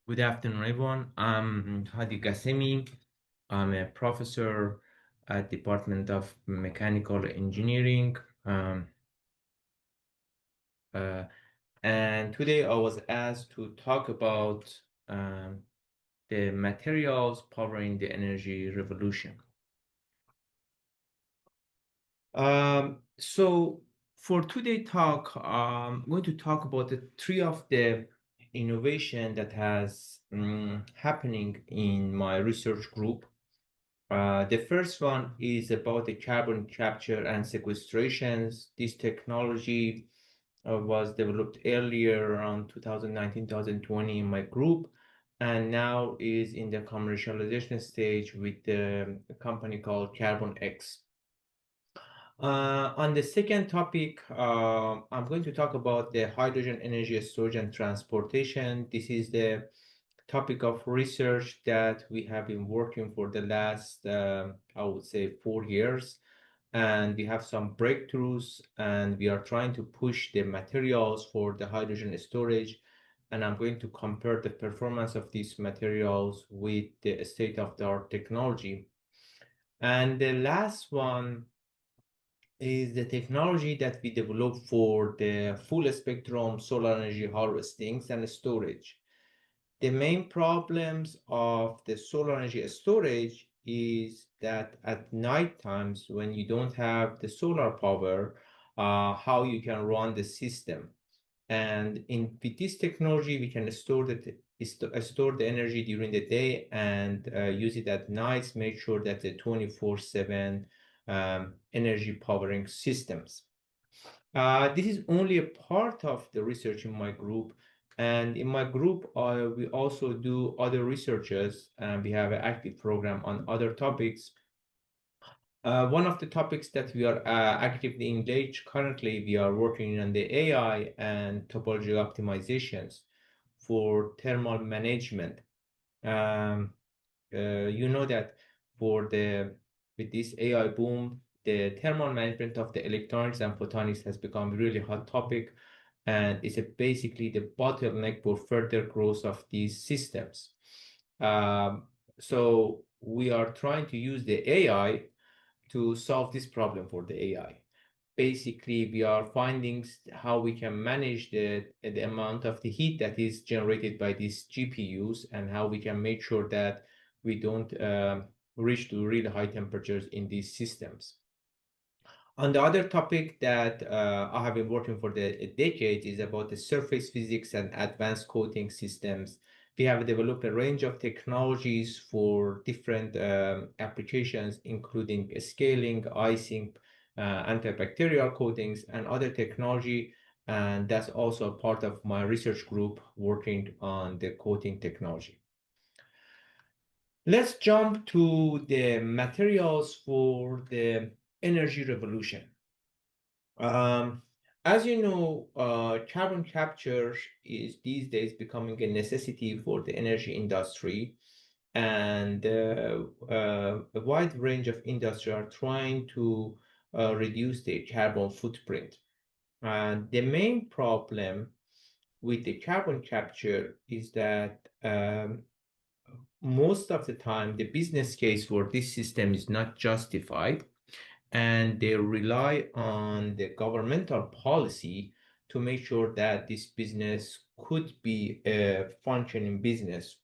Good afternoon, everyone. I'm Hadi Qasemi. I'm a professor at Department of Mechanical Engineering. Um, uh, and today I was asked to talk about um, the materials powering the energy revolution. So for today's talk, I'm going to talk about the three of the innovation that has happening in my research group. The first one is about the carbon capture and sequestrations. This technology was developed earlier around 2019, 2020 in my group, and now is in the commercialization stage with a company called Carbon X. On the second topic, I'm going to talk about the hydrogen energy storage and transportation. This is the topic of research that we have been working for the last, I would say, 4 years. And we have some breakthroughs, and we are trying to push the materials for the hydrogen storage. And I'm going to compare the performance of these materials with the state-of-the-art technology. And the last one is the technology that we developed for the full spectrum solar energy harvesting and storage. The main problems of the solar energy storage is that at night times when you don't have the solar power, how you can run the system. And with this technology, we can store the energy during the day and use it at nights, make sure that the 24/7 energy powering systems. This is only a part of the research in my group. And in my group, we also do other researches, and we have an active program on other topics. One of the topics that we are actively engaged currently, we are working on the AI and topology optimizations for thermal management. Um, you know that for the with this AI boom, the thermal management of the electronics and photonics has become a really hot topic, and is basically the bottleneck for further growth of these systems. So we are trying to use the AI to solve this problem for the AI. Basically, we are finding how we can manage the amount of the heat that is generated by these GPUs, and how we can make sure that we don't reach to really high temperatures in these systems. On the other topic that I have been working for a decade is about the surface physics and advanced coating systems. We have developed a range of technologies for different applications, including scaling, icing, antibacterial coatings, and other technology. And that's also a part of my research group working on the coating technology. Let's jump to the materials for the energy revolution. Um, as you know, carbon capture is these days becoming a necessity for the energy industry, and a wide range of industry are trying to reduce their carbon footprint. And the main problem with the carbon capture is that most of the time the business case for this system is not justified, and they rely on the governmental policy to make sure that this business could be a functioning business.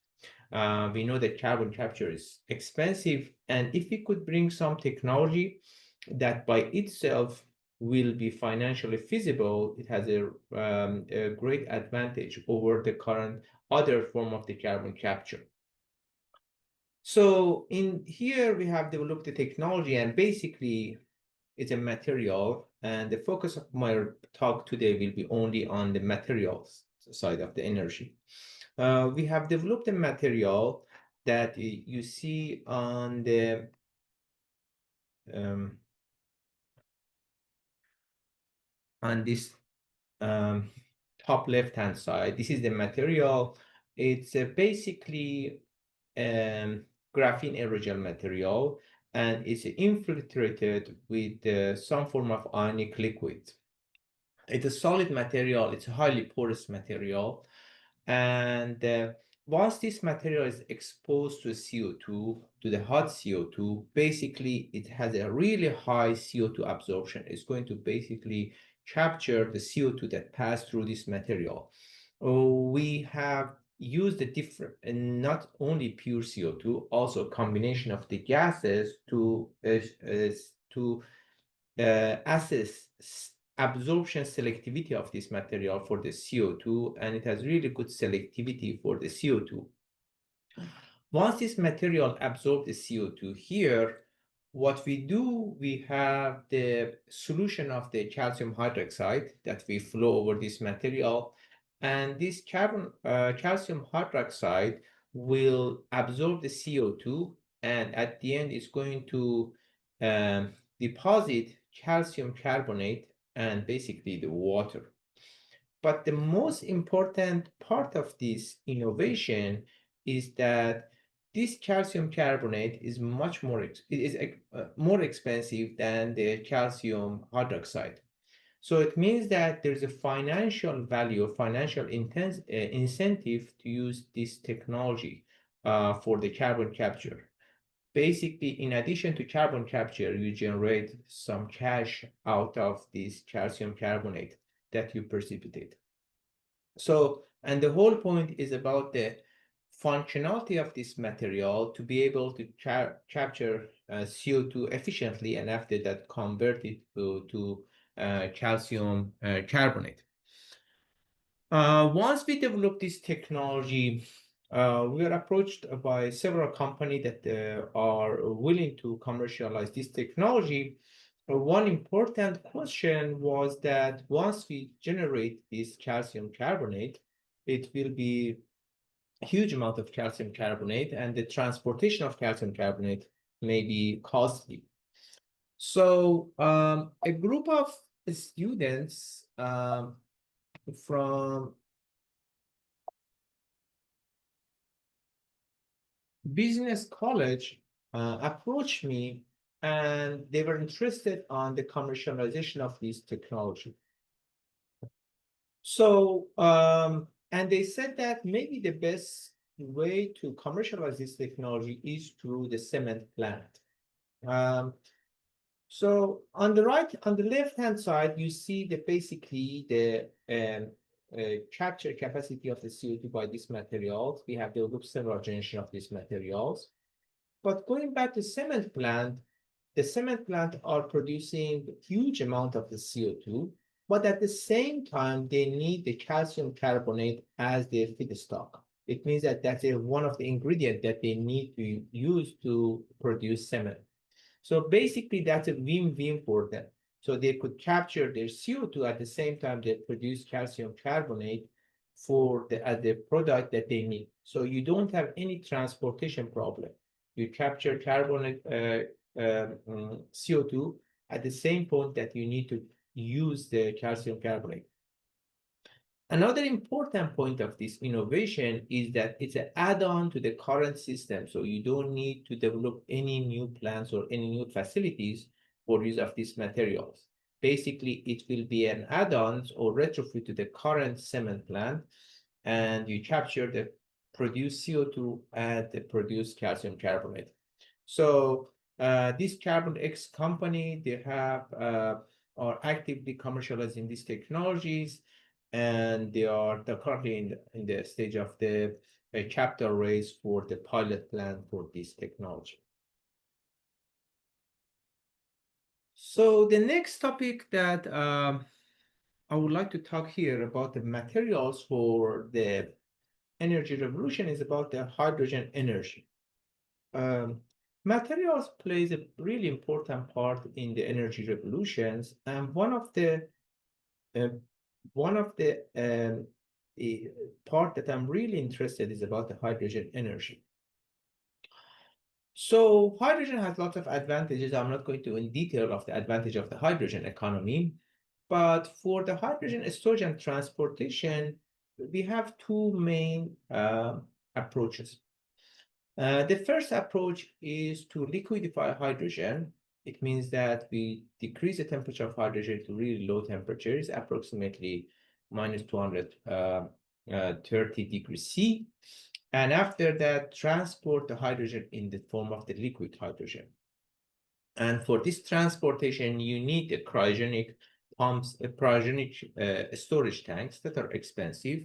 We know that carbon capture is expensive, and if we could bring some technology that by itself will be financially feasible, it has a great advantage over the current other form of the carbon capture. So in here we have developed the technology, and basically it's a material, and the focus of my talk today will be only on the materials side of the energy. We have developed a material that you see um, on this um, top left-hand side. This is the material. It's basically graphene aerogel material, and it's infiltrated with some form of ionic liquid. It's a solid material. It's a highly porous material, and once this material is exposed to CO2, to the hot CO2, basically it has a really high CO2 absorption. It's going to basically capture the CO2 that passed through this material. We have used the different, and not only pure CO2, also a combination of the gases to assess absorption selectivity of this material for the CO2, and it has really good selectivity for the CO2. Once this material absorbs the CO2 here, what we do, we have the solution of the calcium hydroxide that we flow over this material, and this calcium hydroxide will absorb the CO2, and at the end, it's going to deposit calcium carbonate and basically the water. But the most important part of this innovation is that this calcium carbonate is much more more expensive than the calcium hydroxide. So it means that there's a financial value, financial incentive to use this technology for the carbon capture. Basically, in addition to carbon capture, you generate some cash out of this calcium carbonate that you precipitate. So, and the whole point is about the functionality of this material to be able to capture CO2 efficiently, and after that convert it to calcium carbonate. Once we develop this technology, we are approached by several companies that are willing to commercialize this technology. One important question was that once we generate this calcium carbonate, it will be a huge amount of calcium carbonate, and the transportation of calcium carbonate may be costly. So a group of students from business college approached me, and they were interested on the commercialization of this technology. So, and they said that maybe the best way to commercialize this technology is through the cement plant. So on the right, on the left-hand side, you see the basically the capture capacity of the CO2 by these materials. We have developed several generations of these materials. But going back to cement plant, the cement plant are producing huge amount of the CO2, but at the same time, they need the calcium carbonate as their feedstock. It means that that's one of the ingredients that they need to use to produce cement. So basically, that's a win-win for them. So they could capture their CO2 at the same time they produce calcium carbonate for the product that they need. So you don't have any transportation problem. You capture carbonate CO2 at the same point that you need to use the calcium carbonate. Another important point of this innovation is that it's an add-on to the current system. So you don't need to develop any new plants or any new facilities for use of these materials. Basically, it will be an add-on or retrofit to the current cement plant, and you capture the produced CO2 and the produced calcium carbonate. So this Carbon X company, they have are actively commercializing these technologies, and they're currently in the stage of the capital raise for the pilot plan for this technology. So the next topic that I would like to talk here about the materials for the energy revolution is about the hydrogen energy. Materials plays a really important part in the energy revolutions, and uh, one of the part that I'm really interested is about the hydrogen energy. So hydrogen has lots of advantages. I'm not going to in detail of the advantage of the hydrogen economy, but for the hydrogen storage and transportation, we have two main approaches. The first approach is to liquidify hydrogen. It means that we decrease the temperature of hydrogen to really low temperatures, approximately minus 230 degrees C. and after that, transport the hydrogen in the form of the liquid hydrogen. And for this transportation, you need the cryogenic pumps, cryogenic storage tanks that are expensive.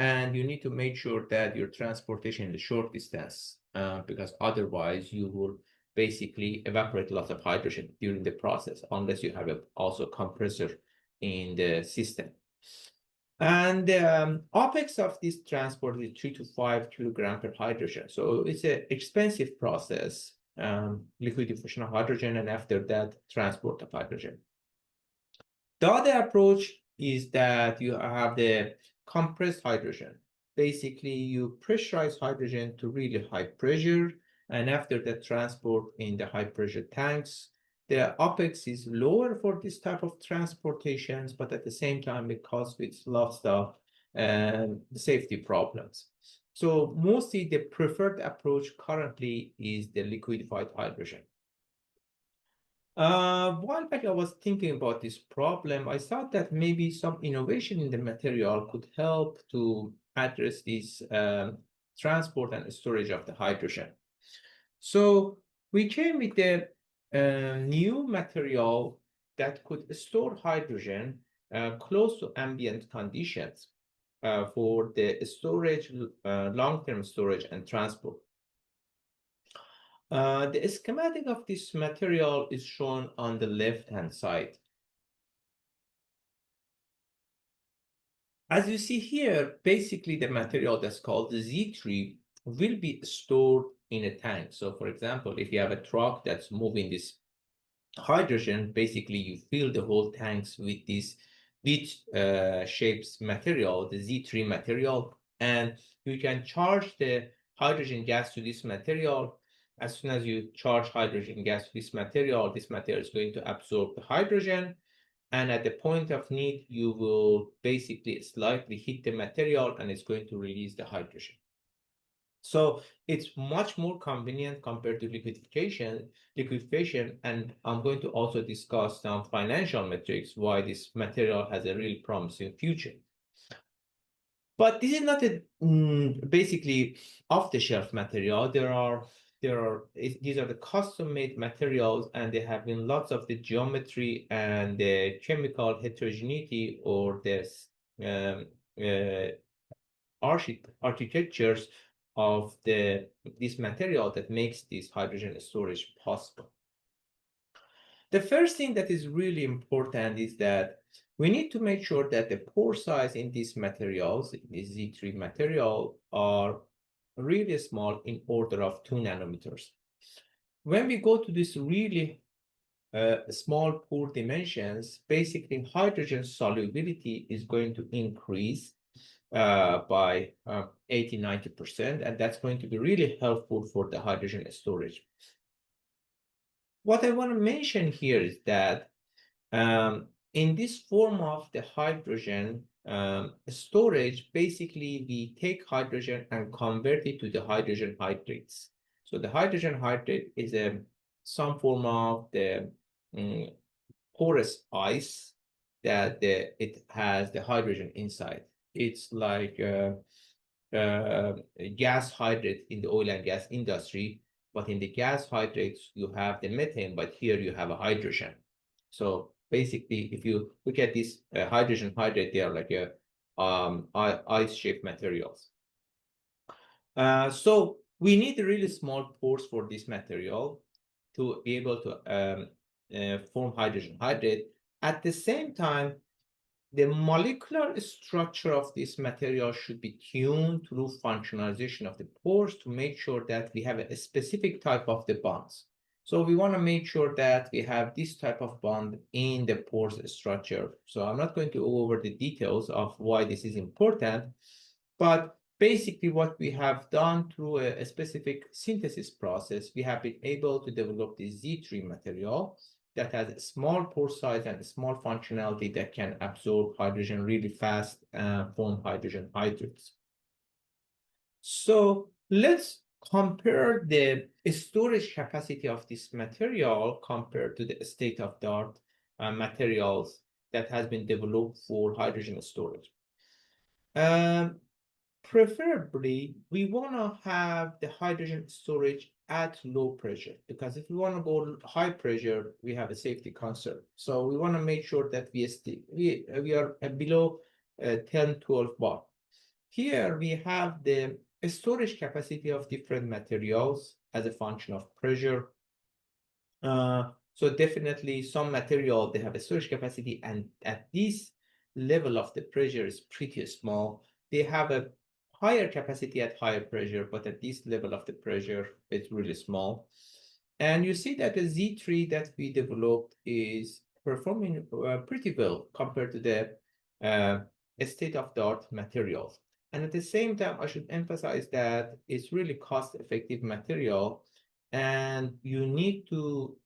And you need to make sure that your transportation is short distance, because otherwise you will basically evaporate a lot of hydrogen during the process, unless you have also compressor in the system. And OPEX of this transport is 3 to 5 kilograms per hydrogen. So it's an expensive process, liquefaction of hydrogen, and after that, transport of hydrogen. The other approach is that you have the compressed hydrogen. Basically, you pressurize hydrogen to really high pressure, and after the transport in the high pressure tanks, the OPEX is lower for this type of transportations, but at the same time, it comes with lots of safety problems. So mostly the preferred approach currently is the liquefied hydrogen. While back I was thinking about this problem, I thought that maybe some innovation in the material could help to address this transport and storage of the hydrogen. So we came with the new material that could store hydrogen close to ambient conditions for the storage, long-term storage and transport. The schematic of this material is shown on the left-hand side. As you see here, basically the material that's called the Z3 will be stored in a tank. So for example, if you have a truck that's moving this hydrogen, basically you fill the whole tanks with this beach shapes material, the Z3 material, and you can charge the hydrogen gas to this material. As soon as you charge hydrogen gas to this material is going to absorb the hydrogen. And at the point of need, you will basically slightly hit the material and it's going to release the hydrogen. So it's much more convenient compared to liquefaction, and I'm going to also discuss some financial metrics why this material has a really promising future. But this is not a basically off-the-shelf material. These are the custom-made materials, and they have been lots of the geometry and the chemical heterogeneity or this architectures of this material that makes this hydrogen storage possible. The first thing that is really important is that we need to make sure that the pore size in these materials, in this Z3 material, are really small in order of 2 nanometers. When we go to this really small pore dimensions, basically hydrogen solubility is going to increase by 80–90%, and that's going to be really helpful for the hydrogen storage. What I want to mention here is that in this form of the hydrogen storage, basically we take hydrogen and convert it to the hydrogen hydrates. So the hydrogen hydrate is some form of the porous ice that it has the hydrogen inside. It's like gas hydrate in the oil and gas industry, but in the gas hydrates, you have the methane, but here you have a hydrogen. So basically, if you look at this hydrogen hydrate, they are like ice-shaped materials. So we need really small pores for this material to be able to form hydrogen hydrate. At the same time, the molecular structure of this material should be tuned through functionalization of the pores to make sure that we have a specific type of the bonds. So we want to make sure that we have this type of bond in the pores structure. So I'm not going to go over the details of why this is important, but basically what we have done through a specific synthesis process, we have been able to develop this Z3 material that has a small pore size and a small functionality that can absorb hydrogen really fast and form hydrogen hydrates. So let's compare the storage capacity of this material compared to the state-of-the-art materials that has been developed for hydrogen storage. preferably, we want to have the hydrogen storage at low pressure, because if we want to go high pressure, we have a safety concern. So we want to make sure that we are below 10, 12 bar. Here we have the storage capacity of different materials as a function of pressure. So definitely some material, they have a storage capacity, and at this level of the pressure is pretty small. They have a higher capacity at higher pressure, but at this level of the pressure, it's really small. And you see that the Z3 that we developed is performing pretty well compared to the uh, state-of-the-art materials. And at the same time, I should emphasize that it's really cost-effective material, and you need to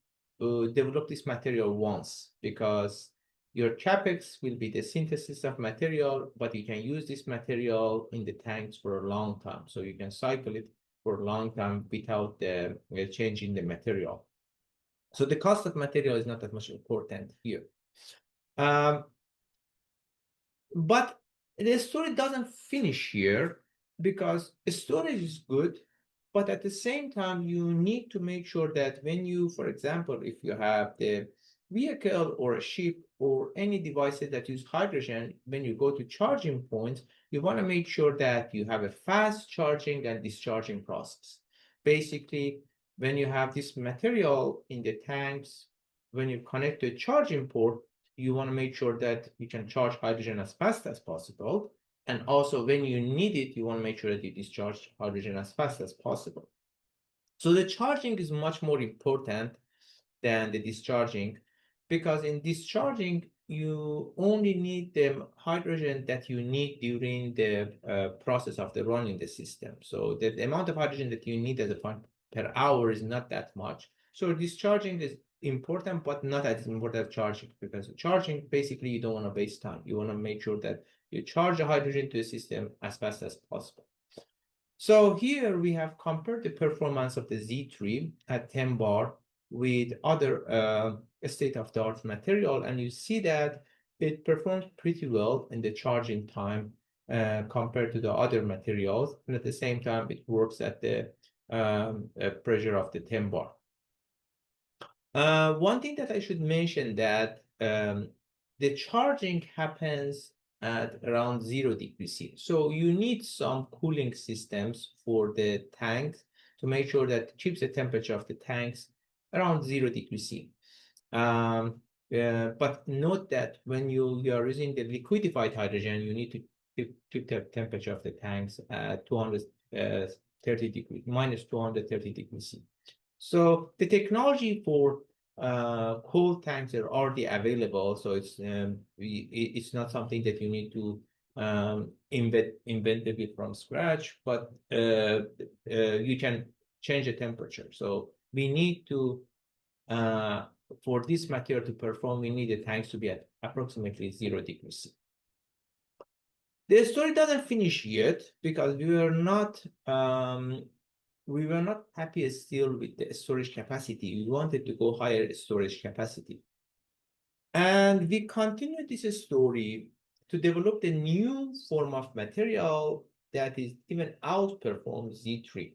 develop this material once, because your capex will be the synthesis of material, but you can use this material in the tanks for a long time. So you can cycle it for a long time without the change in the material. So the cost of material is not that much important here. But the story doesn't finish here, because storage is good, but at the same time, you need to make sure that when you, for example, if you have the vehicle or a ship or any devices that use hydrogen, when you go to charging points, you want to make sure that you have a fast charging and discharging process. Basically, when you have this material in the tanks, when you connect to a charging port, you want to make sure that you can charge hydrogen as fast as possible. And also, when you need it, you want to make sure that you discharge hydrogen as fast as possible. So the charging is much more important than the discharging, because in discharging, you only need the hydrogen that you need during the process of the running the system. So the amount of hydrogen that you need as a point per hour is not that much. So discharging is important, but not as important as charging, because charging, basically, you don't want to waste time. You want to make sure that you charge the hydrogen to the system as fast as possible. So here we have compared the performance of the Z3 at 10 bar with other state-of-the-art material, and you see that it performs pretty well in the charging time compared to the other materials, and at the same time, it works at the pressure of the 10 bar. One thing that I should mention, that the charging happens at around 0 degrees C. So you need some cooling systems for the tanks to make sure that keeps the temperature of the tanks around 0 degrees C. But note that when you are using the liquefied hydrogen, you need to keep the temperature of the tanks at 230 degrees, minus 230 degrees C. So the technology for cold tanks are already available. So it's not something that you need to invent it from scratch, but you can change the temperature. So we need to for this material to perform, we need the tanks to be at approximately 0 degrees C. The story doesn't finish yet, because we were not happy still with the storage capacity. We wanted to go higher storage capacity. And we continued this story to develop the new form of material that is even outperforms Z3.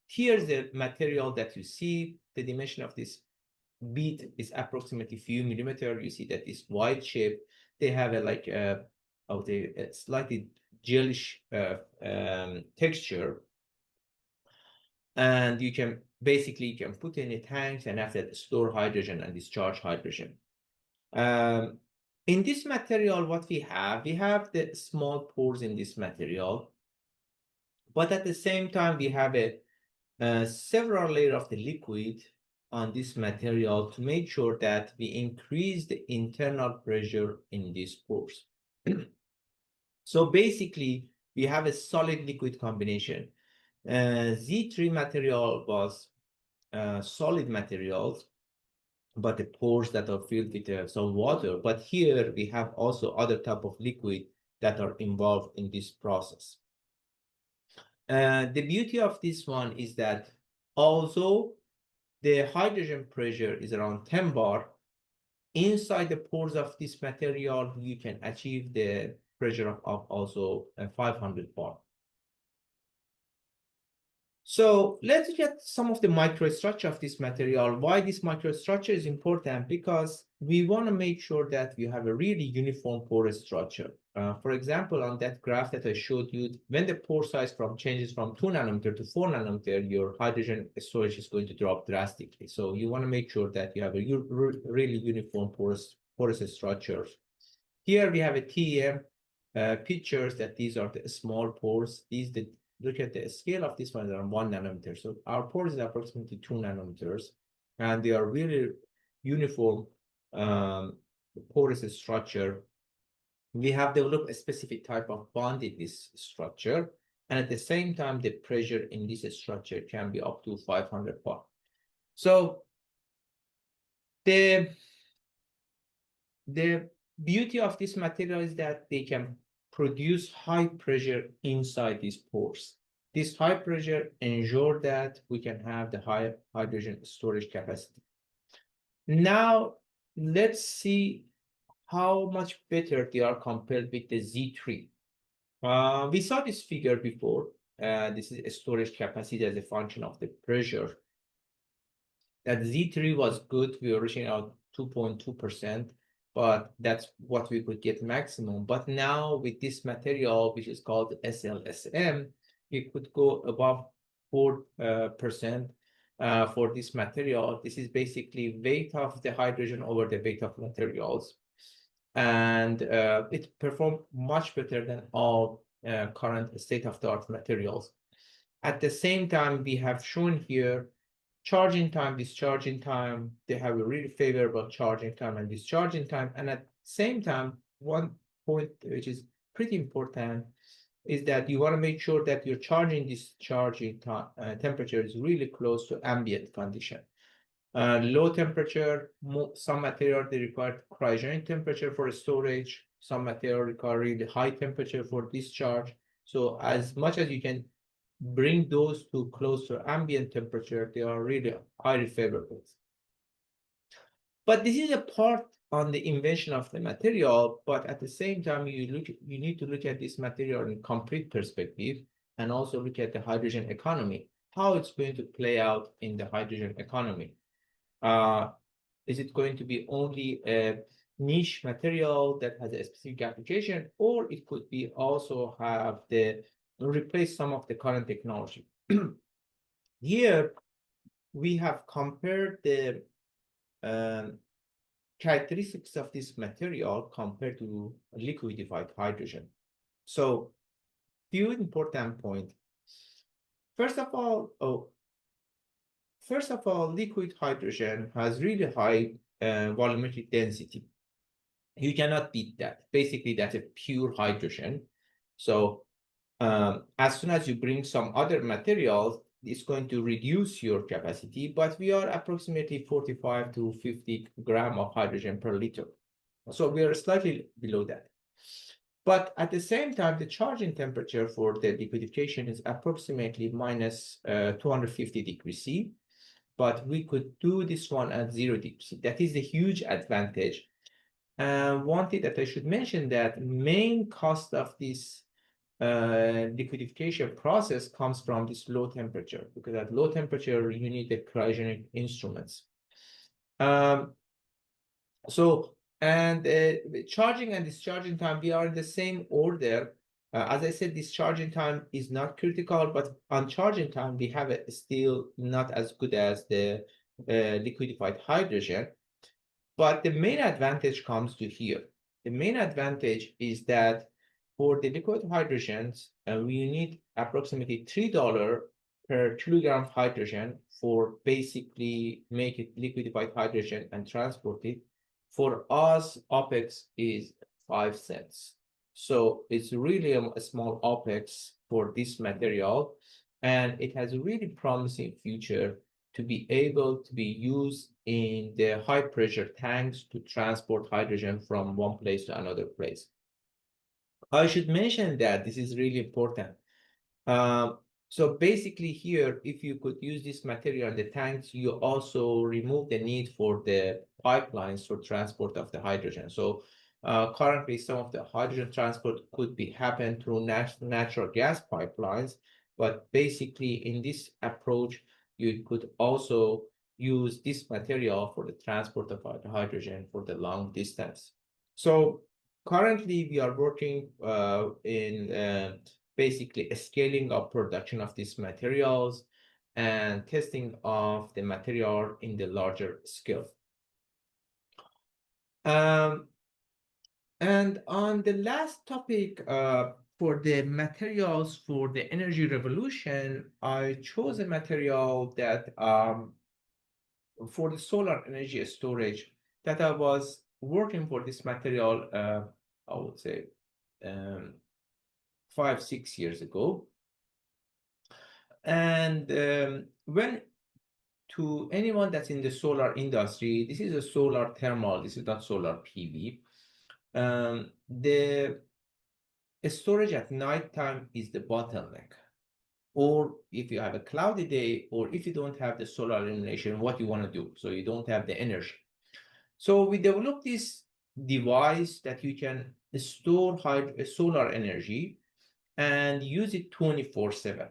Here's the material that you see. The dimension of this bead is approximately few millimeters. You see that this wide shape, they have a slightly gelish texture, and you can put in the tanks and after that store hydrogen and discharge hydrogen. In this material, what we have the small pores in this material, but at the same time we have several layers of the liquid on this material to make sure that we increase the internal pressure in these pores. So basically, we have a solid liquid combination. Z3 material was solid materials, but the pores that are filled with some water. But here we have also other type of liquid that are involved in this process. The beauty of this one is that although the hydrogen pressure is around 10 bar, inside the pores of this material, you can achieve the pressure of also 500 bar. So let's look at some of the microstructure of this material. Why this microstructure is important? Because we want to make sure that we have a really uniform pore structure. For example, on that graph that I showed you, when the pore size changes from 2 nanometer to 4 nanometer, your hydrogen storage is going to drop drastically. So you want to make sure that you have a really uniform porous structures. Here we have a TEM pictures that these are the small pores. Look at the scale of this one, they are 1 nanometer. So our pores is approximately 2 nanometers, and they are really uniform porous structure. We have developed a specific type of bond in this structure, and at the same time, the pressure in this structure can be up to 500 bar. So the beauty of this material is that they can produce high pressure inside these pores. This high pressure ensure that we can have the high hydrogen storage capacity. Now, let's see how much better they are compared with the Z3. We saw this figure before. This is a storage capacity as a function of the pressure. That Z3 was good. We were reaching out 2.2%, but that's what we could get maximum. But now with this material, which is called SLSM, we could go above 4% for this material. This is basically weight of the hydrogen over the weight of materials. And it performed much better than all current state-of-the-art materials. At the same time, we have shown here charging time, discharging time. They have a really favorable charging time and discharging time. And at the same time, one point which is pretty important is that you want to make sure that your charging discharging temperature is really close to ambient condition. Low temperature, some material they require cryogenic temperature for storage. Some material require really high temperature for discharge. So as much as you can bring those to close to ambient temperature, they are really highly favorable. But this is a part on the invention of the material, but at the same time, you need to look at this material in complete perspective and also look at the hydrogen economy, how it's going to play out in the hydrogen economy. Is it going to be only a niche material that has a specific application, or it could be also have replace some of the current technology? Here, we have compared the characteristics of this material compared to liquefied hydrogen. So, few important points. First of all, liquid hydrogen has really high volumetric density. You cannot beat that. Basically, that's a pure hydrogen. So as soon as you bring some other materials, it's going to reduce your capacity, but we are approximately 45 to 50 grams of hydrogen per liter. So we are slightly below that. But at the same time, the charging temperature for the liquefaction is approximately minus 250 degrees C, but we could do this one at 0 degrees C. That is a huge advantage. And one thing that I should mention, that main cost of this liquefaction process comes from this low temperature, because at low temperature, you need the cryogenic instruments. Charging and discharging time, we are in the same order. As I said, discharging time is not critical, but on charging time, we have it still not as good as the liquefied hydrogen. But the main advantage comes to here. The main advantage is that for the liquid hydrogens, we need approximately $3 per kilogram of hydrogen for basically make it liquefied hydrogen and transport it. For us, OPEX is 5 cents. So it's really a small OPEX for this material, and it has a really promising future to be able to be used in the high pressure tanks to transport hydrogen from one place to another place. I should mention that this is really important. So basically here, if you could use this material in the tanks, you also remove the need for the pipelines for transport of the hydrogen. So Currently, some of the hydrogen transport could be happen through natural gas pipelines, but basically in this approach, you could also use this material for the transport of hydrogen for the long distance. So currently, we are working in basically scaling up production of these materials and testing of the material in the larger scale. And on the last topic, for the materials for the energy revolution, I chose a material that for the solar energy storage that I was working for this material, I would say 5, 6 years ago. And when to anyone that's in the solar industry, this is a solar thermal, this is not solar PV. The storage at nighttime is the bottleneck. Or if you have a cloudy day, or if you don't have the solar illumination, what you want to do, so you don't have the energy. So we developed this device that you can store solar energy and use it 24/7.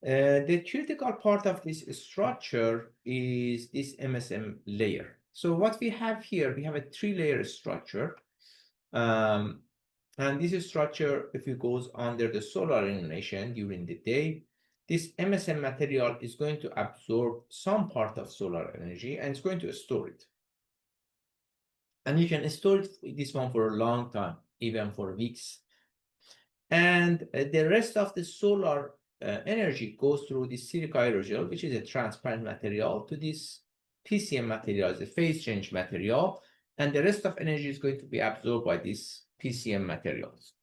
The critical part of this structure is this MSM layer. So what we have here, we have a 3-layer structure. And this structure, if it goes under the solar illumination during the day, this MSM material is going to absorb some part of solar energy and it's going to store it. And you can store this one for a long time, even for weeks. And the rest of the solar energy goes through this silica aerogel, which is a transparent material, to this PCM material, the phase change material, and the rest of energy is going to be absorbed by these PCM materials.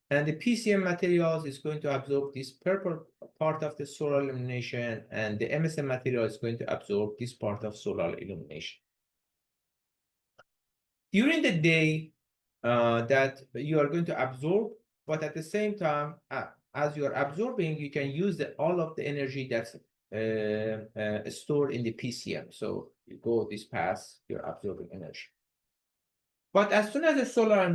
And the PCM materials is going to absorb this purple part of the solar illumination, and the MSM material is going to absorb this part of solar illumination. During the day that you are going to absorb, but at the same time, as you are absorbing, you can use all of the energy that's stored in the PCM. So you go this path, you're absorbing energy. But as soon as the solar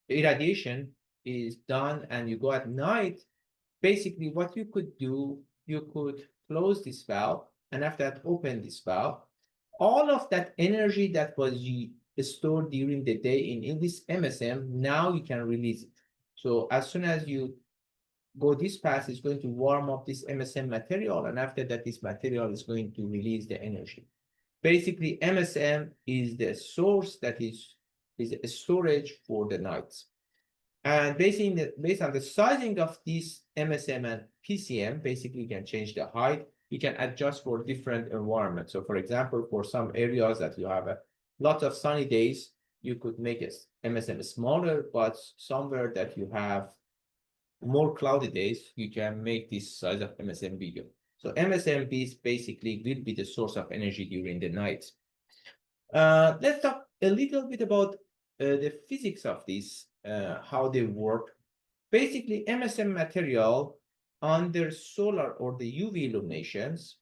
irradiation is done and you go at night, basically what you could do, you could close this valve and after that open this valve. All of that energy that was stored during the day in this MSM, now you can release it. So as soon as you go this path, it's going to warm up this MSM material, and after that, this material is going to release the energy. Basically, MSM is the source that is a storage for the nights. And based on the sizing of this MSM and PCM, basically you can change the height. You can adjust for different environments. So for example, for some areas that you have a lot of sunny days, you could make it MSM smaller, but somewhere that you have more cloudy days, you can make this size of MSM bigger. So MSM basically will be the source of energy during the night. Let's talk a little bit about the physics of this, how they work. Basically, MSM material under solar or the UV illuminations,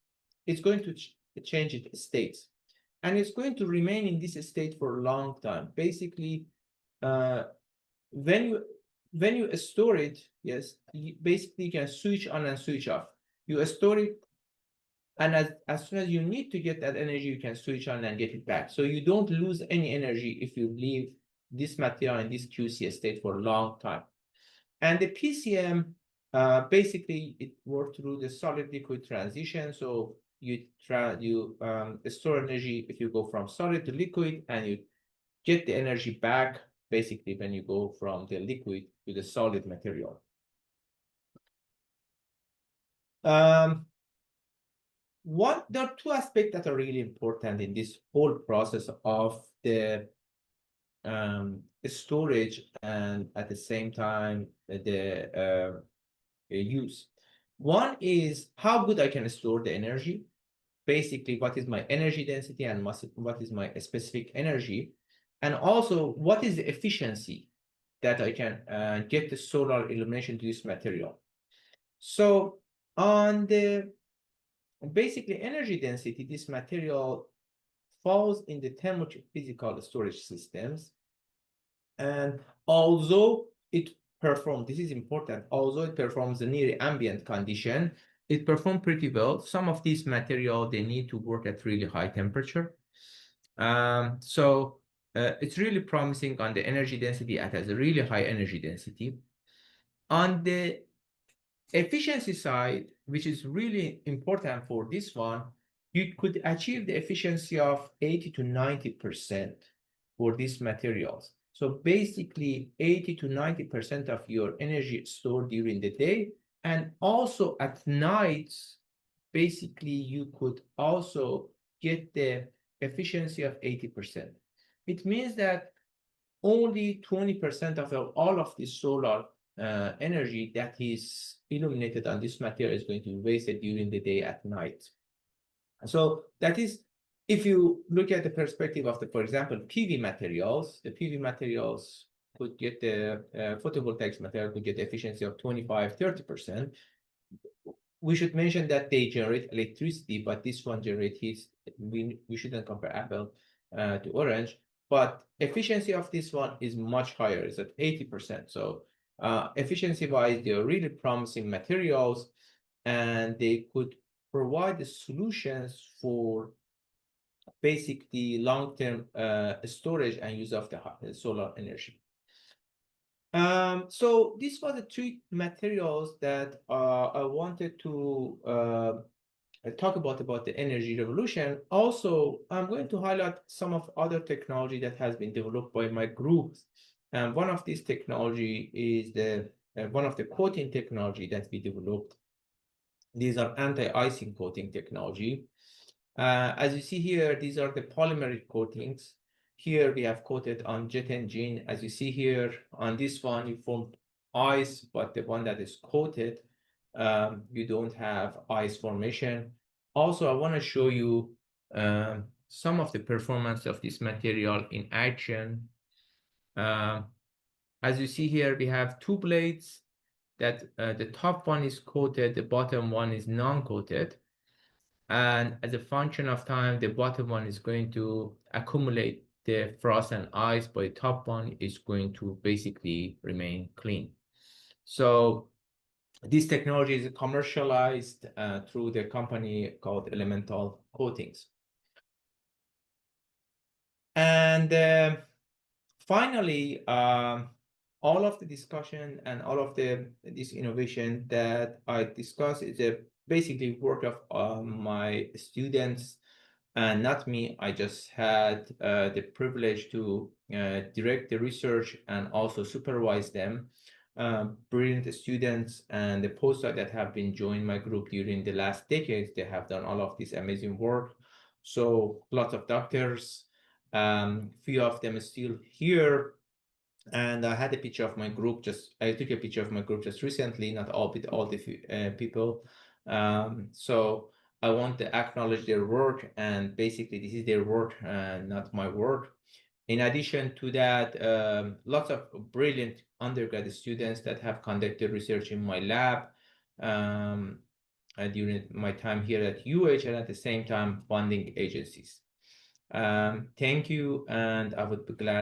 it's going to change its states. And it's going to remain in this state for a long time. Basically, when you store it, yes, you basically can switch on and switch off. You store it, and as soon as you need to get that energy, you can switch on and get it back. So you don't lose any energy if you leave this material in this QC state for a long time. And the PCM, basically, it works through the solid liquid transition. So you store energy if you go from solid to liquid, and you get the energy back basically when you go from the liquid to the solid material. There are two aspects that are really important in this whole process of the storage and at the same time the use. One is how good I can store the energy. Basically, what is my energy density and what is my specific energy, and also what is the efficiency that I can get the solar illumination to this material. So on the basically energy density, this material falls in the thermophysical storage systems. And although it performs, this is important, although it performs a near ambient condition, it performs pretty well. Some of these material, they need to work at really high temperature. So it's really promising on the energy density. It has a really high energy density. On the efficiency side, which is really important for this one, you could achieve the efficiency of 80 to 90% for these materials. So basically 80 to 90% of your energy stored during the day. And also at nights, basically you could also get the efficiency of 80%. It means that only 20% of all of the solar energy that is illuminated on this material is going to be wasted during the day at night. So that is, if you look at the perspective of the, for example, PV materials, the PV materials could get the photovoltaics material could get the efficiency of 25, 30%. We should mention that they generate electricity, but this one generates heat. We shouldn't compare apple to orange, but efficiency of this one is much higher. It's at 80%. So efficiency wise, they're really promising materials, and they could provide the solutions for basically long-term storage and use of the solar energy. So these were the three materials that I wanted to talk about the energy revolution. Also, I'm going to highlight some of other technology that has been developed by my group. And one of these technology is the one of the coating technology that we developed. These are anti-icing coating technology. As you see here, these are the polymeric coatings. Here we have coated on jet engine. As you see here on this one, you form ice, but the one that is coated, you don't have ice formation. Also, I want to show you some of the performance of this material in action. As you see here, we have two blades that the top one is coated, the bottom one is non-coated. And as a function of time, the bottom one is going to accumulate the frost and ice, but the top one is going to basically remain clean. So this technology is commercialized through the company called Elemental Coatings. And finally, all of the discussion and all of this innovation that I discussed is basically work of my students and not me. I just had the privilege to direct the research and also supervise them. Brilliant students and the postdocs that have been joined my group during the last decades, they have done all of this amazing work. So lots of doctors, few of them are still here. And I had a picture of my group. I took a picture of my group just recently, not all, but all the people. So I want to acknowledge their work, and basically this is their work, not my work. In addition to that, lots of brilliant undergraduate students that have conducted research in my lab during my time here at UH, and at the same time funding agencies. Thank you, and I would be glad